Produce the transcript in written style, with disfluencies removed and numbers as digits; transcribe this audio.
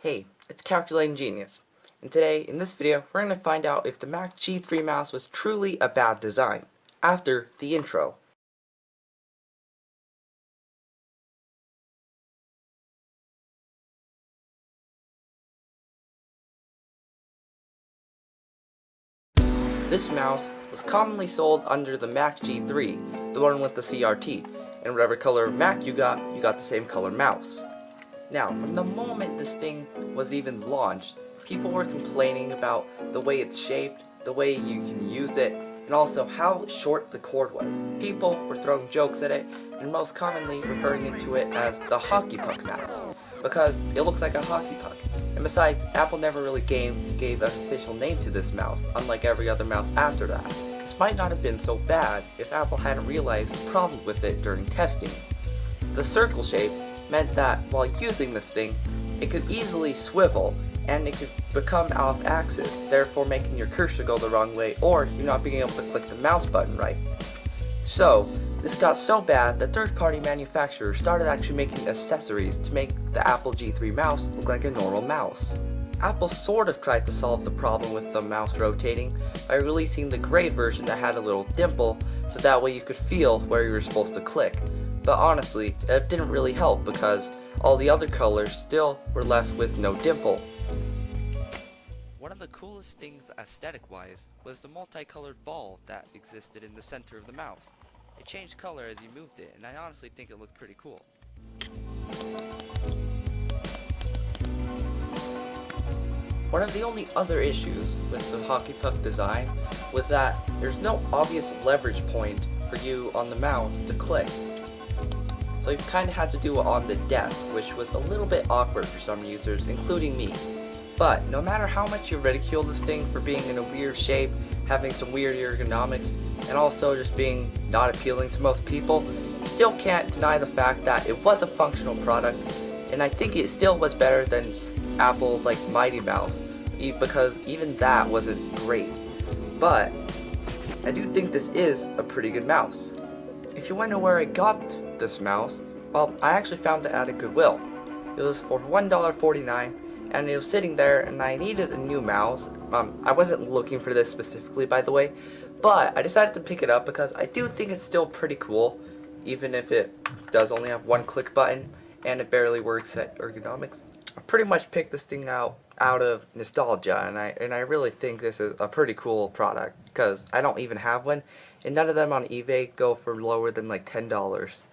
Hey, it's Calculating Genius, and today, in this video, we're going to find out if the Mac G3 mouse was truly a bad design, after the intro. This mouse was commonly sold under the Mac G3, the one with the CRT, and whatever color of Mac you got the same color mouse. Now, from the moment this thing was even launched, people were complaining about the way it's shaped, the way you can use it, and also how short the cord was. People were throwing jokes at it, and most commonly referring to it as the hockey puck mouse, because it looks like a hockey puck. And besides, Apple never really gave an official name to this mouse, unlike every other mouse after that. This might not have been so bad if Apple hadn't realized a problem with it during testing. The circle shape meant that while using this thing, it could easily swivel and it could become off axis, therefore making your cursor go the wrong way or you not being able to click the mouse button right. So, this got so bad that third-party manufacturers started actually making accessories to make the Apple G3 mouse look like a normal mouse. Apple sort of tried to solve the problem with the mouse rotating by releasing the gray version that had a little dimple so that way you could feel where you were supposed to click. But honestly, it didn't really help because all the other colors still were left with no dimple. One of the coolest things aesthetic-wise was the multicolored ball that existed in the center of the mouse. It changed color as you moved it, and I honestly think it looked pretty cool. One of the only other issues with the hockey puck design was that there's no obvious leverage point for you on the mouse to click. So you kind of had to do it on the desk, which was a little bit awkward for some users, including me. But no matter how much you ridicule this thing for being in a weird shape, having some weird ergonomics, and also just being not appealing to most people, you still can't deny the fact that it was a functional product, and I think it still was better than Apple's Mighty Mouse, because even that wasn't great. But I do think this is a pretty good mouse. If you wonder where I got this mouse, well, I actually found it at a Goodwill. It was for $1.49, and it was sitting there, and I needed a new mouse. I wasn't looking for this specifically, by the way, but I decided to pick it up because I do think it's still pretty cool, even if it does only have one click button, and it barely works at ergonomics. I pretty much picked this thing out of nostalgia, and I really think this is a pretty cool product, because I don't even have one, and none of them on eBay go for lower than $10.